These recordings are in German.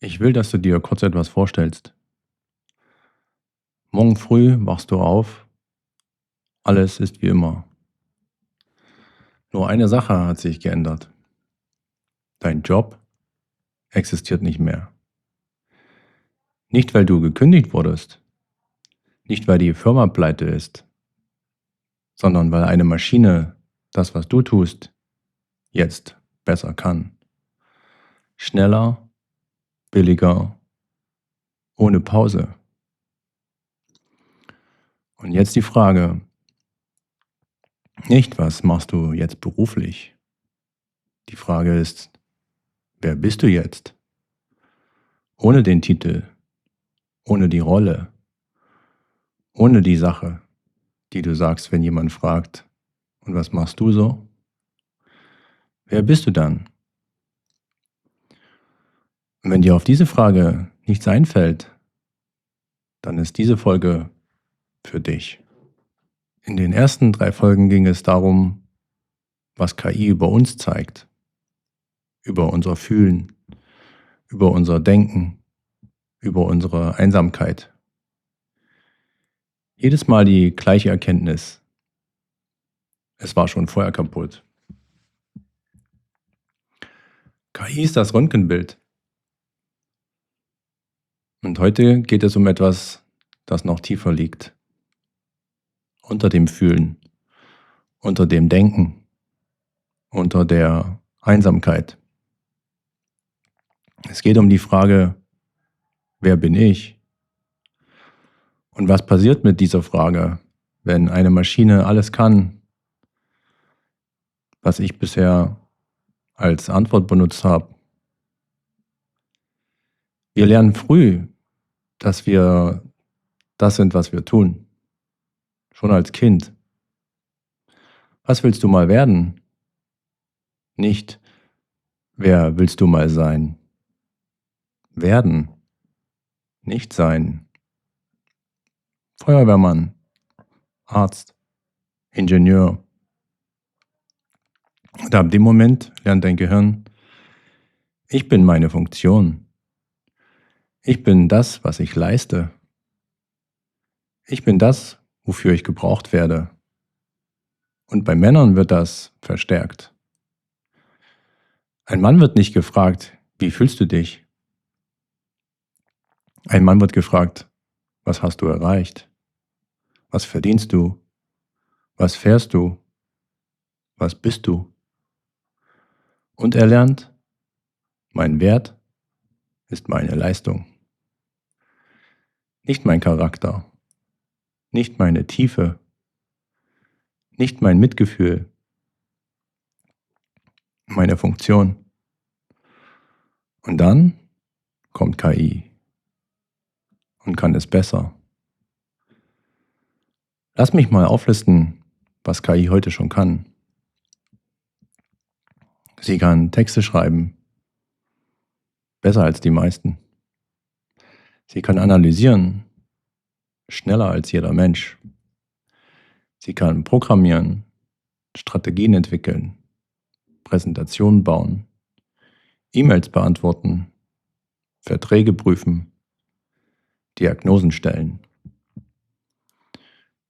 Ich will, dass du dir kurz etwas vorstellst. Morgen früh wachst du auf, alles ist wie immer. Nur eine Sache hat sich geändert. Dein Job existiert nicht mehr. Nicht, weil du gekündigt wurdest, nicht, weil die Firma pleite ist, sondern weil eine Maschine das, was du tust, jetzt besser kann. Schneller, billiger, ohne Pause. Und jetzt die Frage, nicht, was machst du jetzt beruflich? Die Frage ist, wer bist du jetzt? Ohne den Titel, ohne die Rolle, ohne die Sache, die du sagst, wenn jemand fragt, und was machst du so? Wer bist du dann? Und wenn dir auf diese Frage nichts einfällt, dann ist diese Folge für dich. In den ersten 3 Folgen ging es darum, was KI über uns zeigt, über unser Fühlen, über unser Denken, über unsere Einsamkeit. Jedes Mal die gleiche Erkenntnis. Es war schon vorher kaputt. KI ist das Röntgenbild. Und heute geht es um etwas, das noch tiefer liegt. Unter dem Fühlen, unter dem Denken, unter der Einsamkeit. Es geht um die Frage, wer bin ich? Und was passiert mit dieser Frage, wenn eine Maschine alles kann, was ich bisher als Antwort benutzt habe? Wir lernen früh, dass wir das sind, was wir tun. Schon als Kind. Was willst du mal werden? Nicht, wer willst du mal sein? Werden, nicht sein. Feuerwehrmann, Arzt, Ingenieur. Und ab dem Moment lernt dein Gehirn, ich bin meine Funktion. Ich bin das, was ich leiste. Ich bin das, wofür ich gebraucht werde. Und bei Männern wird das verstärkt. Ein Mann wird nicht gefragt, wie fühlst du dich? Ein Mann wird gefragt, was hast du erreicht? Was verdienst du? Was fährst du? Was bist du? Und er lernt, mein Wert ist meine Leistung. Nicht mein Charakter, nicht meine Tiefe, nicht mein Mitgefühl, meine Funktion. Und dann kommt KI und kann es besser. Lass mich mal auflisten, was KI heute schon kann. Sie kann Texte schreiben, besser als die meisten. Sie kann analysieren, schneller als jeder Mensch. Sie kann programmieren, Strategien entwickeln, Präsentationen bauen, E-Mails beantworten, Verträge prüfen, Diagnosen stellen.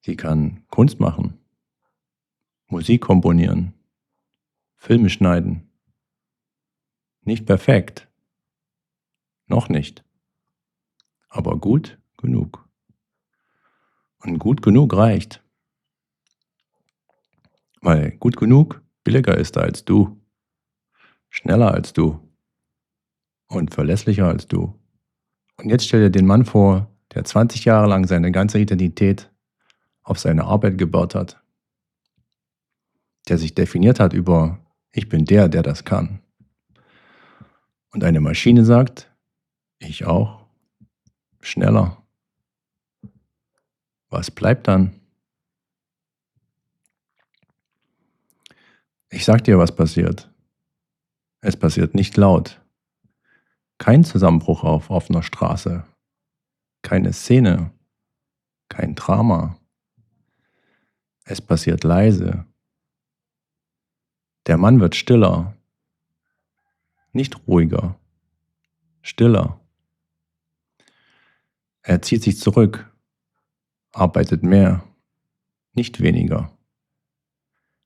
Sie kann Kunst machen, Musik komponieren, Filme schneiden. Nicht perfekt, noch nicht, aber gut genug. Und gut genug reicht, weil gut genug billiger ist als du, schneller als du und verlässlicher als du. Und jetzt stell dir den Mann vor, der 20 Jahre lang seine ganze Identität auf seine Arbeit gebaut hat, der sich definiert hat über, ich bin der das kann. Und eine Maschine sagt, ich auch, schneller. Was bleibt dann? Ich sag dir, was passiert. Es passiert nicht laut. Kein Zusammenbruch auf offener Straße. Keine Szene. Kein Drama. Es passiert leise. Der Mann wird stiller. Nicht ruhiger. Stiller. Er zieht sich zurück, arbeitet mehr, nicht weniger,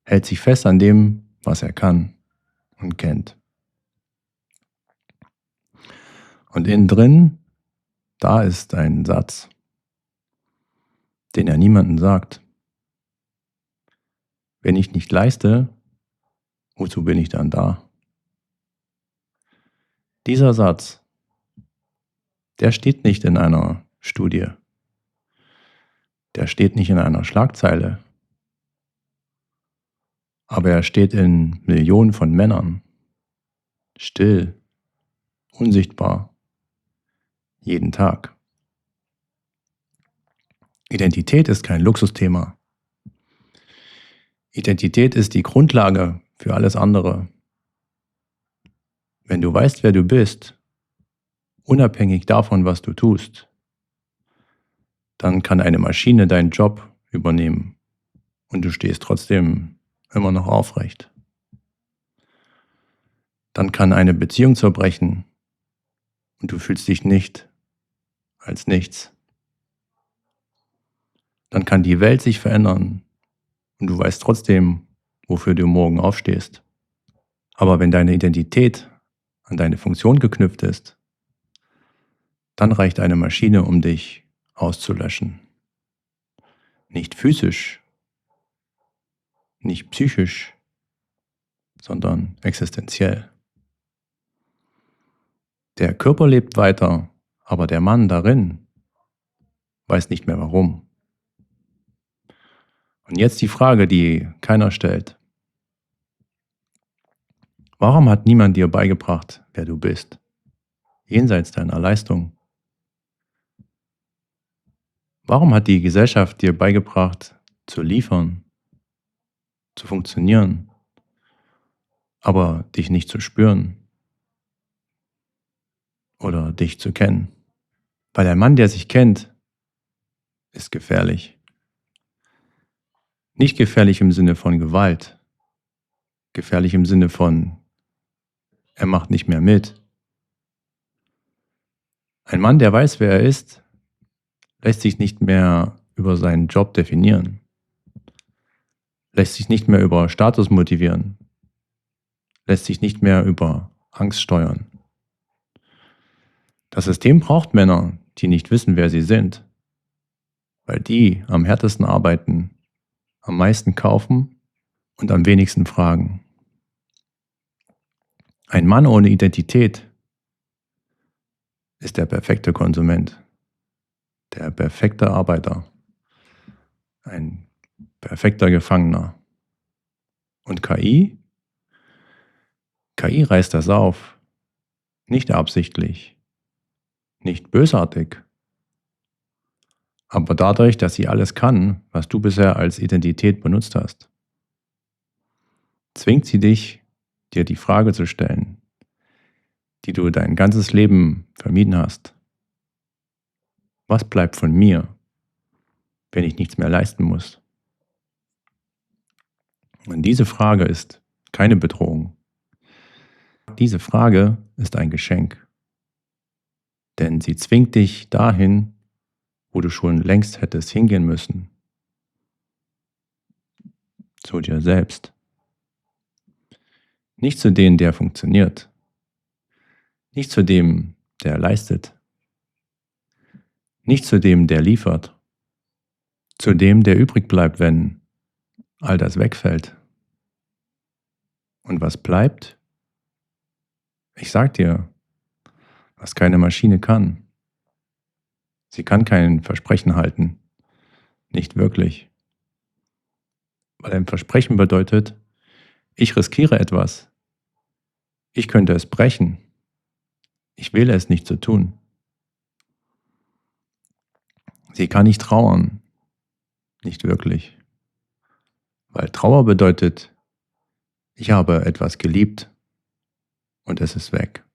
hält sich fest an dem, was er kann und kennt. Und innen drin, da ist ein Satz, den er niemandem sagt. Wenn ich nicht leiste, wozu bin ich dann da? Dieser Satz, der steht nicht in einer Studie, der steht nicht in einer Schlagzeile, aber er steht in Millionen von Männern, still, unsichtbar, jeden Tag. Identität ist kein Luxusthema. Identität ist die Grundlage für alles andere. Wenn du weißt, wer du bist, unabhängig davon, was du tust, dann kann eine Maschine deinen Job übernehmen und du stehst trotzdem immer noch aufrecht. Dann kann eine Beziehung zerbrechen und du fühlst dich nicht als nichts. Dann kann die Welt sich verändern und du weißt trotzdem, wofür du morgen aufstehst. Aber wenn deine Identität an deine Funktion geknüpft ist, dann reicht eine Maschine, um dich auszulöschen. Nicht physisch, nicht psychisch, sondern existenziell. Der Körper lebt weiter, aber der Mann darin weiß nicht mehr warum. Und jetzt die Frage, die keiner stellt. Warum hat niemand dir beigebracht, wer du bist, jenseits deiner Leistung? Warum hat die Gesellschaft dir beigebracht, zu liefern, zu funktionieren, aber dich nicht zu spüren oder dich zu kennen? Weil ein Mann, der sich kennt, ist gefährlich. Nicht gefährlich im Sinne von Gewalt, gefährlich im Sinne von, er macht nicht mehr mit. Ein Mann, der weiß, wer er ist, lässt sich nicht mehr über seinen Job definieren, lässt sich nicht mehr über Status motivieren, lässt sich nicht mehr über Angst steuern. Das System braucht Männer, die nicht wissen, wer sie sind, weil die am härtesten arbeiten, am meisten kaufen und am wenigsten fragen. Ein Mann ohne Identität ist der perfekte Konsument, der perfekte Arbeiter, ein perfekter Gefangener. Und KI? KI reißt das auf, nicht absichtlich, nicht bösartig, aber dadurch, dass sie alles kann, was du bisher als Identität benutzt hast, zwingt sie dich, dir die Frage zu stellen, die du dein ganzes Leben vermieden hast. Was bleibt von mir, wenn ich nichts mehr leisten muss? Und diese Frage ist keine Bedrohung. Diese Frage ist ein Geschenk, denn sie zwingt dich dahin, wo du schon längst hättest hingehen müssen, zu dir selbst. Nicht zu dem, der funktioniert, nicht zu dem, der leistet, nicht zu dem, der liefert, zu dem, der übrig bleibt, wenn all das wegfällt. Und was bleibt? Ich sag dir, was keine Maschine kann. Sie kann kein Versprechen halten. Nicht wirklich. Weil ein Versprechen bedeutet, ich riskiere etwas. Ich könnte es brechen. Ich wähle es nicht zu tun. Sie kann nicht trauern. Nicht wirklich. Weil Trauer bedeutet, ich habe etwas geliebt und es ist weg.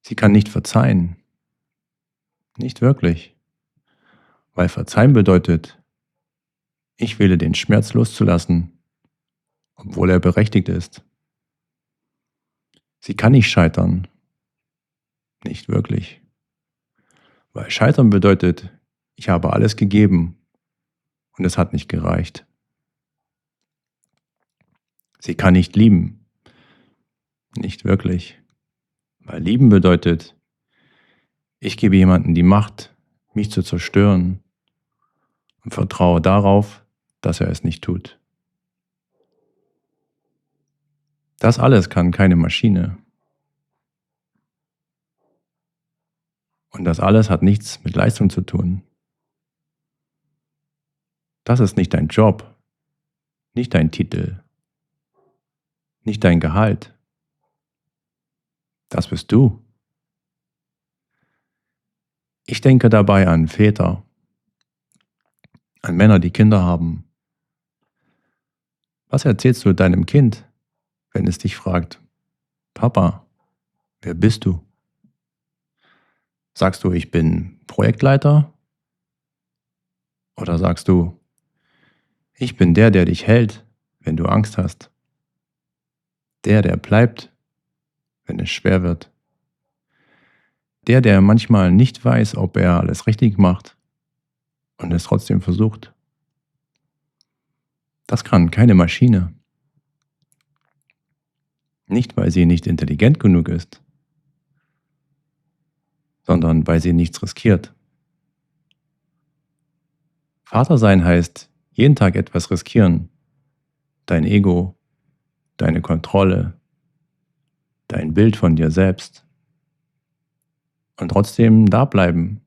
Sie kann nicht verzeihen. Nicht wirklich. Weil Verzeihen bedeutet, ich wähle den Schmerz loszulassen, obwohl er berechtigt ist. Sie kann nicht scheitern. Nicht wirklich. Weil Scheitern bedeutet, ich habe alles gegeben und es hat nicht gereicht. Sie kann nicht lieben. Nicht wirklich. Weil lieben bedeutet, ich gebe jemandem die Macht, mich zu zerstören und vertraue darauf, dass er es nicht tut. Das alles kann keine Maschine. Und das alles hat nichts mit Leistung zu tun. Das ist nicht dein Job, nicht dein Titel, nicht dein Gehalt. Das bist du. Ich denke dabei an Väter, an Männer, die Kinder haben. Was erzählst du deinem Kind, wenn es dich fragt, Papa, wer bist du? Sagst du, ich bin Projektleiter? Oder sagst du, ich bin der dich hält, wenn du Angst hast? Der bleibt, wenn es schwer wird? Der manchmal nicht weiß, ob er alles richtig macht und es trotzdem versucht? Das kann keine Maschine. Nicht, weil sie nicht intelligent genug ist, sondern weil sie nichts riskiert. Vater sein heißt, jeden Tag etwas riskieren. Dein Ego, deine Kontrolle, dein Bild von dir selbst. Und trotzdem da bleiben.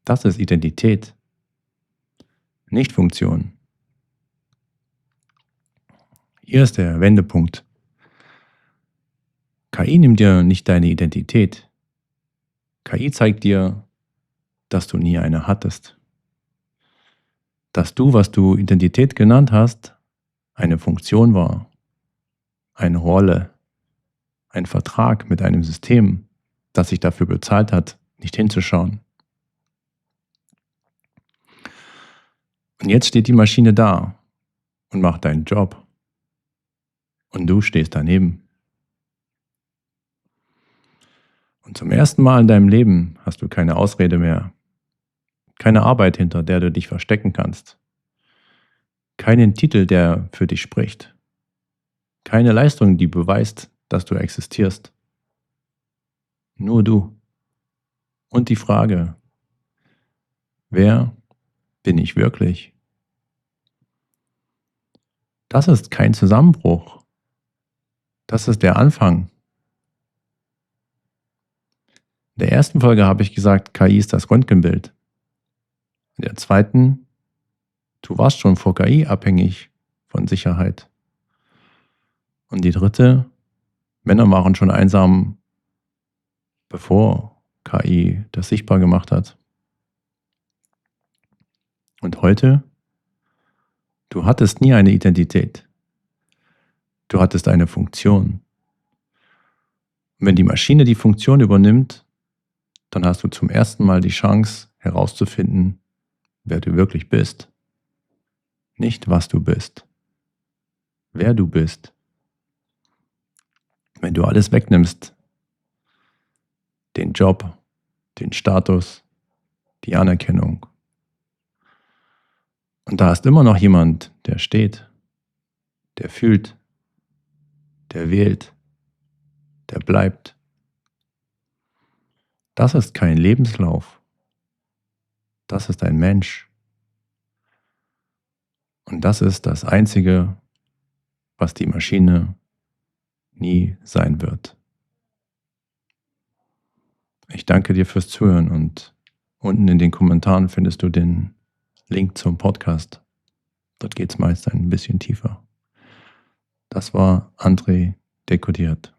Das ist Identität, nicht Funktion. Hier ist der Wendepunkt. KI nimmt dir nicht deine Identität. KI zeigt dir, dass du nie eine hattest. Dass du, was du Identität genannt hast, eine Funktion war, eine Rolle, ein Vertrag mit einem System, das sich dafür bezahlt hat, nicht hinzuschauen. Und jetzt steht die Maschine da und macht deinen Job. Und du stehst daneben. Und zum ersten Mal in deinem Leben hast du keine Ausrede mehr. Keine Arbeit, hinter der du dich verstecken kannst. Keinen Titel, der für dich spricht. Keine Leistung, die beweist, dass du existierst. Nur du. Und die Frage, wer bin ich wirklich? Das ist kein Zusammenbruch. Das ist der Anfang. In der ersten Folge habe ich gesagt, KI ist das Röntgenbild. In der zweiten, du warst schon vor KI abhängig von Sicherheit. Und die dritte, Männer waren schon einsam, bevor KI das sichtbar gemacht hat. Und heute, du hattest nie eine Identität. Du hattest eine Funktion. Und wenn die Maschine die Funktion übernimmt, dann hast du zum ersten Mal die Chance herauszufinden, wer du wirklich bist. Nicht was du bist, wer du bist. Wenn du alles wegnimmst, den Job, den Status, die Anerkennung, und da ist immer noch jemand, der steht, der fühlt, der wählt, der bleibt. Das ist kein Lebenslauf. Das ist ein Mensch. Und das ist das Einzige, was die Maschine nie sein wird. Ich danke dir fürs Zuhören und unten in den Kommentaren findest du den Link zum Podcast. Dort geht es meist ein bisschen tiefer. Das war André Dekodiert.